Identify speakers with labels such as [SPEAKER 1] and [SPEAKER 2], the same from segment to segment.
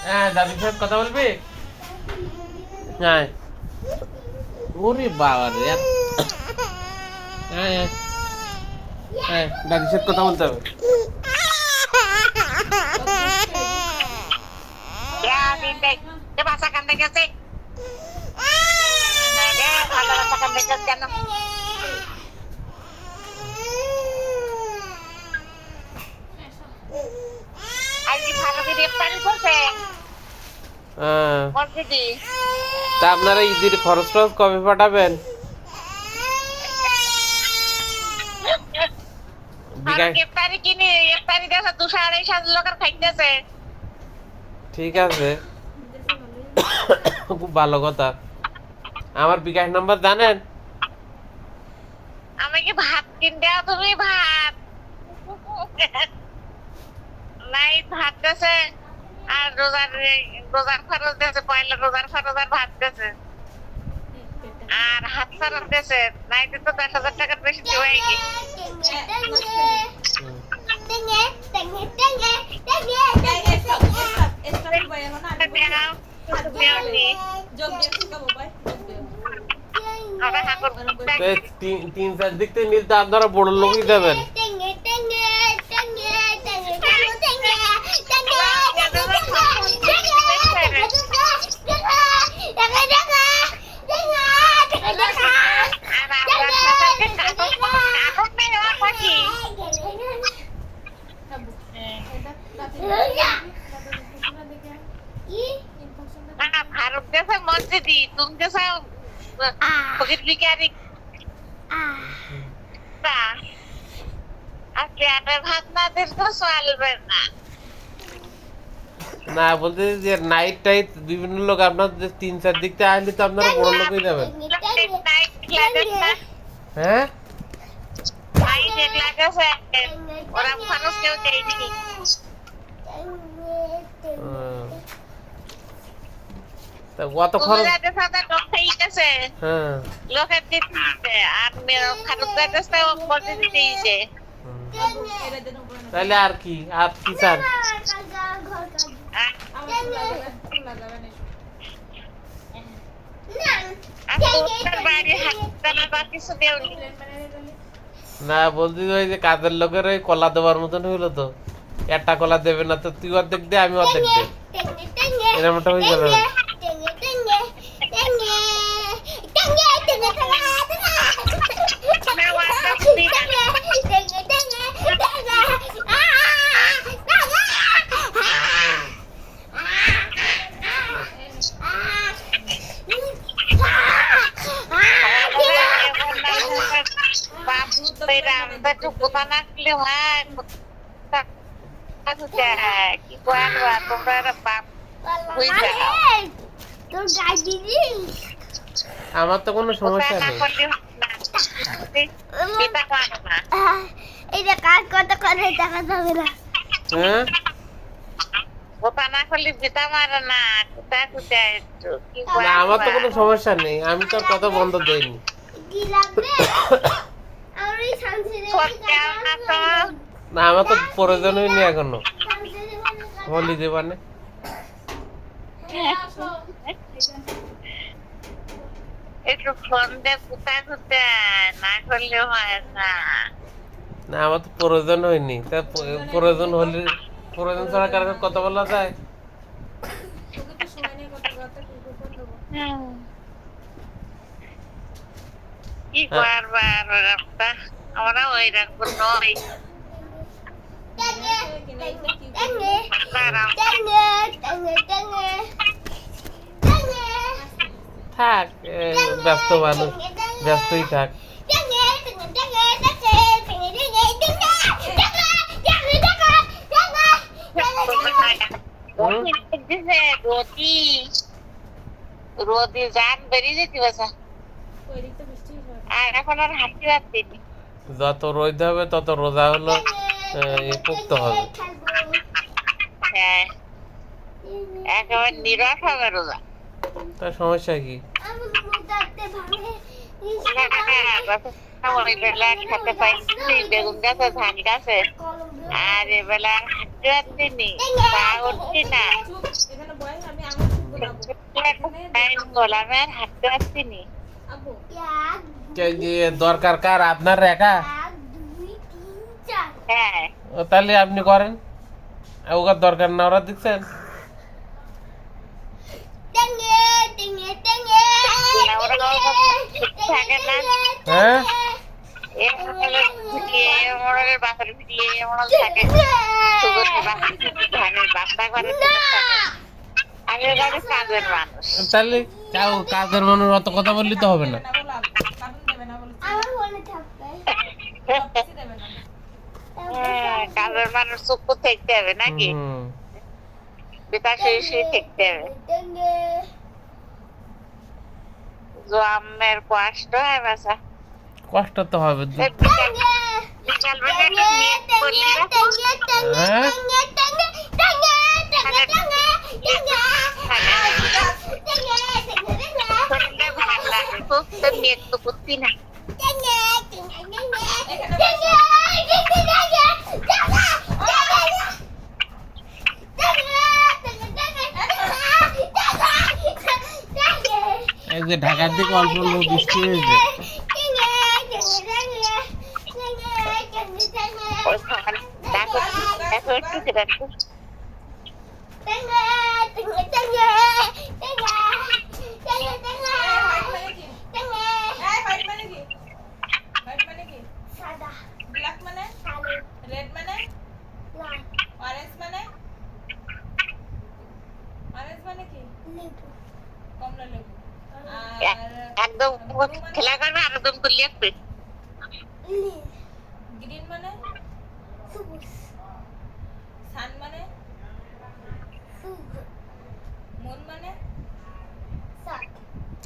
[SPEAKER 1] হ্যাঁ দাদি সাহেব কথা বলবি? হ্যাঁ ওরে বাবা রে হ্যাঁ হ্যাঁ দাদির সাথে কথা বলতে হবে। তা আপনারা ঈদের খরচ টরচ কবে পাঠাবেন? ঠিক আছে, খুব ভালো কথা। আমার বিকাশ নাম্বার জানেন?
[SPEAKER 2] আমাকে ভাত কিনতে তুমি ভাত নাই ভাত দেছে আর রোজার খরচ দেছে, পয়লা রোজার খরচ আর ভাত দেছে আর হাত খরচ দেছে, নাই তো 10,000 টাকার বেশি দেওয়াই
[SPEAKER 1] তিন চার দিক থেকে নিতে আপনারা বড় লোকই দেবেন। ভারত দেশে মসজিদি তুমি দেশ ফকির ভিখারি ভাত না দিস তো চলবে না। না বলতে যে নাইট টাইট বিভিন্ন লোক আপনার তিন চার দিক থেকে আসলে তো আপনারা বড় লোকই যাবেন। হ্যাঁ
[SPEAKER 2] ওরা মানুষ কেউ দেয়নি।
[SPEAKER 1] কত খরচ?
[SPEAKER 2] লোকের দিতে আর খারাপ যাইতেছে বলতে দিতেইছে।
[SPEAKER 1] তাহলে আর কি চান? না বলছি ওই যে কাজের লোকের ওই কলা দেওয়ার মতন হইলো তো, একটা কলা দেবে না তো তুই অর্ধেক দে আমি অর্ধেক দে, এরকমটা হয়ে যাবে। আমার তো কোনো সমস্যা নেই।
[SPEAKER 3] এইটা কাজ কত করে টাকা যাবে না।
[SPEAKER 1] হ্যাঁ আমার তো কোনো সমস্যা নেই, আমি তো কথা বন্ধ দেইনি। না আমার তো প্রয়োজন হয়নি এখনো, বলি দেবানে।
[SPEAKER 2] একটু ফোন দিয়ে কোথায় না করলে হয় না।
[SPEAKER 1] না আমার তো প্রয়োজন হয়নি, তা প্রয়োজন হলে প্রয়োজন ছাড়া কারো কথা বলা যায়?
[SPEAKER 2] কি করবার আমরা ওই রাখবো নয়।
[SPEAKER 1] থাক, ব্যস্ত মানুষ ব্যস্তই থাক।
[SPEAKER 2] রোদি জান বেরিয়ে যেতে বাসা আর এখন আর হাঁটতে পারছিনি।
[SPEAKER 1] যত রোদ হবে তত রোজা হলো পোক্ত হবে।
[SPEAKER 2] হ্যাঁ, একেবারে নিরস হবে রোজা।
[SPEAKER 1] তার সমস্যা কি?
[SPEAKER 2] খেতে পাইছি বেগুন গাছে, ধান গাছে, আর এবেলা আর হাঁটতে পারছিনি, পা উঠছি না, গোলামে আর হাঁটতে পারছিনি।
[SPEAKER 1] দরকার কার? আপনার একা?
[SPEAKER 2] হ্যাঁ,
[SPEAKER 1] তাহলে আপনি করেন, ওকার দরকার না, ওরা দেখছেন।
[SPEAKER 2] থাকে না,
[SPEAKER 1] হ্যাঁ,
[SPEAKER 2] এ মোড়লের বাসার ভিটিয়ে মোড়ল থাকে, ধানের বাসা ঘরে থাকে। আমি এবারে কাজের মানুষ।
[SPEAKER 1] তাহলে কাজের মানুষ অত কথা বললে তো হবে না।
[SPEAKER 2] কাজের মানুষ চুপ থাকতে হবে নাকি,
[SPEAKER 1] হুম।
[SPEAKER 2] বিকাশে থাকতে হবে। আমের কষ্ট হয় বাসা,
[SPEAKER 1] কষ্ট তো হবে।
[SPEAKER 2] বিকাল বেলা একটু মেঘ করলে
[SPEAKER 1] হ্যাঁ,
[SPEAKER 2] শরীরটা ভালো লাগে খুব, তো মেঘ তো করছি না।
[SPEAKER 1] এই যে ঢাকার দিকে অল্প অল্প বৃষ্টি হয়েছে।
[SPEAKER 2] ওই সকালে দেখো দেখো একটু দেখো, একদম খেলা করবে আর একদম করলে একটু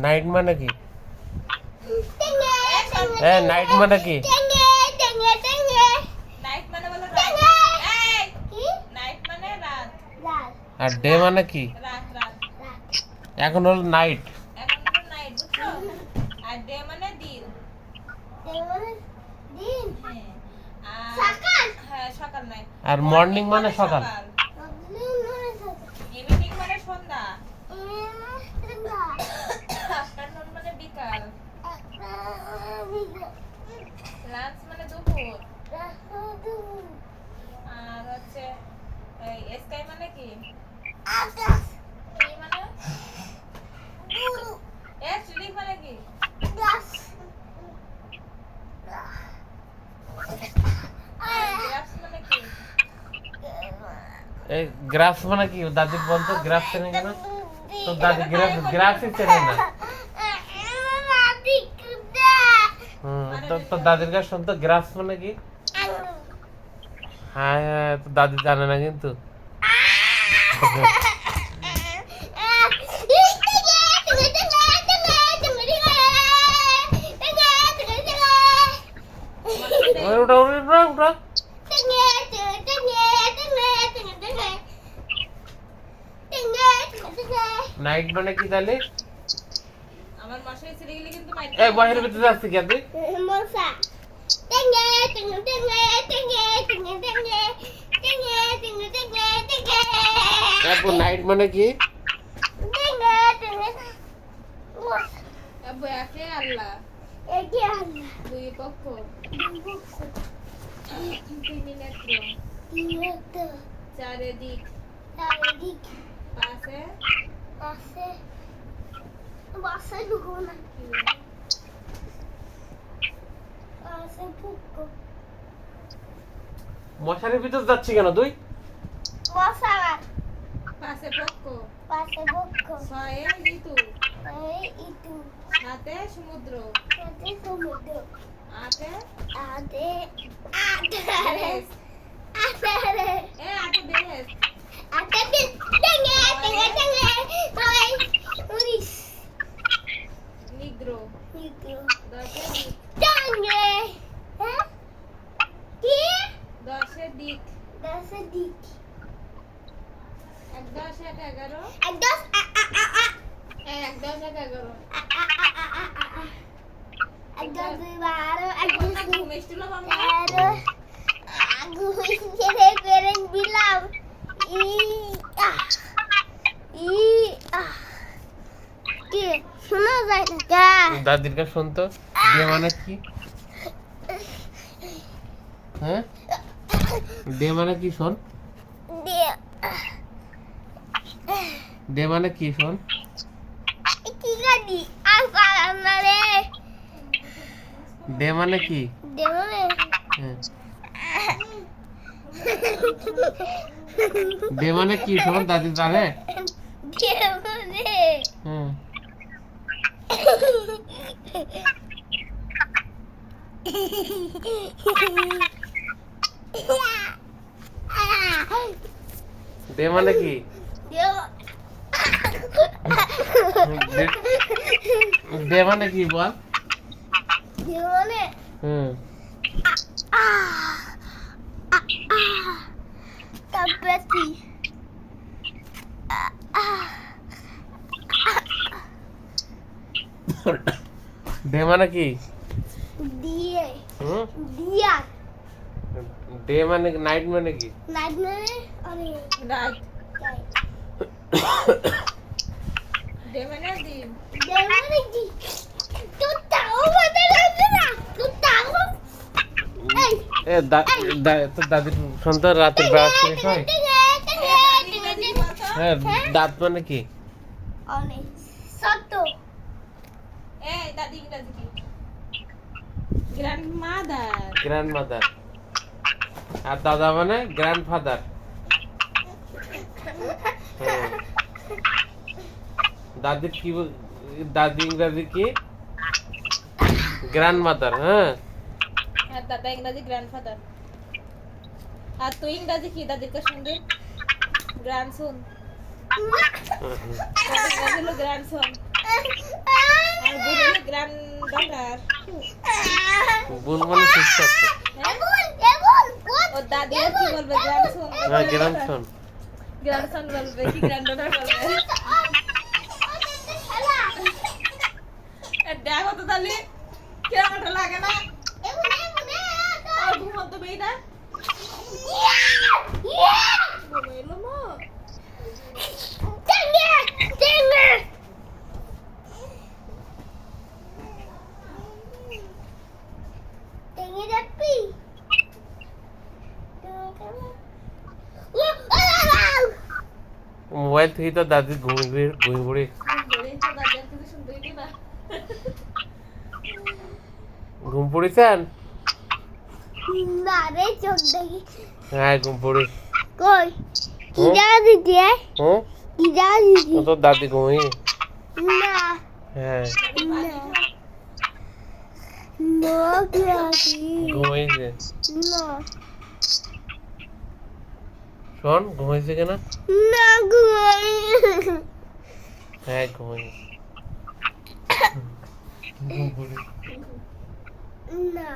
[SPEAKER 1] নাইট মানে কি? হ্যাঁ, নাইট মানে কি? আর ডে মানে কি? এখন হলো নাইট। আর মর্নিং মানে সকাল। এই গ্রাফ মানে কি? দাদি বলতো গ্রাফ চেনে কেন? তো দাদি গ্রাফই চেনে না। তো দাদির কাছে শুনতো গ্রাফ মানে কি? হ্যাঁ হ্যাঁ, তো দাদি জানে না কিন্তু। ওটা ওটা ওটা নাইট মানে কি তাহলে? এই বাহিরের ভিতরে যাচ্ছি কি তুই? নাইট মানে কি?
[SPEAKER 3] চারিদিক পাশে বাসে ঢুকবো না,
[SPEAKER 1] মশারির ভিতর যাচ্ছি কেন তুই?
[SPEAKER 3] পাশে পক্ষ ছয়ে ইতু হাতে সমুদ্র আতে বেশ নিগ্র 10 1 11 1 10 1 11 ঘুমিয়েছিল বাবা
[SPEAKER 4] শোনা যায় না কা
[SPEAKER 1] দাদির কাছে শুন তো ডে মানে কি হ্যাঁ ডে মানে কি শোন ডে মানে কি শোন
[SPEAKER 4] কি গাড়ি আর পারাম না রে
[SPEAKER 1] ডে মানে কি
[SPEAKER 4] দেবে
[SPEAKER 1] হ্যাঁ ডে মানে কি শোন দাদি জানে
[SPEAKER 4] দেবে
[SPEAKER 1] হুম ডে মানে কি ডে মানে কি বল
[SPEAKER 4] দেবে
[SPEAKER 1] হুম
[SPEAKER 4] তারপরে কি
[SPEAKER 1] ডে মানে কি
[SPEAKER 4] দিয়ে
[SPEAKER 1] হুম
[SPEAKER 4] দিয়া
[SPEAKER 1] ডে মানে নাইট মানে কি
[SPEAKER 4] নাইট মানে আরে
[SPEAKER 3] রাত ডে মানে দিন
[SPEAKER 4] দেবে কি তুই তাও বলতে লাগবে না তুই তাও এই
[SPEAKER 1] এ তো দাদির সন্তান রাতের বেলা শুয়ে হয় হ্যাঁ দাঁত মানে কি
[SPEAKER 4] অনেক ছোট
[SPEAKER 3] এই দাদি ইংরেজি কি গ্র্যান্ডমাদার
[SPEAKER 1] গ্র্যান্ড মাদার আর দাদা মানে গ্র্যান্ড ফাদার দাদির কি দাদি ইংরাজি কি গ্র্যান্ড মাদার হ্যাঁ
[SPEAKER 3] আর দাদা ইংরেজি গ্র্যান্ডফাদার আর তুই ইংরেজি কি দাদির কাছে শুনবি গ্র্যান্ডসন দাদি হলো গ্র্যান্ডসন আর বুড়ি হলো গ্র্যান্ডডটার
[SPEAKER 1] বোন মানে সিস্টার
[SPEAKER 3] ও দাদি আর কি বলবে গ্র্যান্ডসন
[SPEAKER 1] হ্যাঁ গ্র্যান্ডসন
[SPEAKER 3] গ্র্যান্ডসন বলবে কি গ্র্যান্ডডটার বলবে দেখো তো তাহলে কিরকম একটা লাগে না আর ঘুমন্ত বেইটা ঘুমাইলো মা
[SPEAKER 1] মোবাইল থেকে তো দাদি ঘুমিয়ে ঘুমিয়ে
[SPEAKER 3] দাদি আর কিছু শুনতেই না
[SPEAKER 1] ঘুম পড়েছেন
[SPEAKER 4] না রে চোখ দেখি
[SPEAKER 1] হ্যাঁ ঘুম পড়ে
[SPEAKER 4] কই কি দাও দিদি
[SPEAKER 1] হুম
[SPEAKER 4] কি দাও দিদি
[SPEAKER 1] ও তো দাদি ঘুমিয়ে
[SPEAKER 4] না
[SPEAKER 1] হ্যাঁ
[SPEAKER 4] না কি
[SPEAKER 1] ঘুমিয়েছে
[SPEAKER 4] না
[SPEAKER 1] শোন ঘুমিয়েছে কিনা
[SPEAKER 4] না ঘুমাই
[SPEAKER 1] হ্যাঁ ঘুমিয়ে ঘুম পড়ে
[SPEAKER 4] না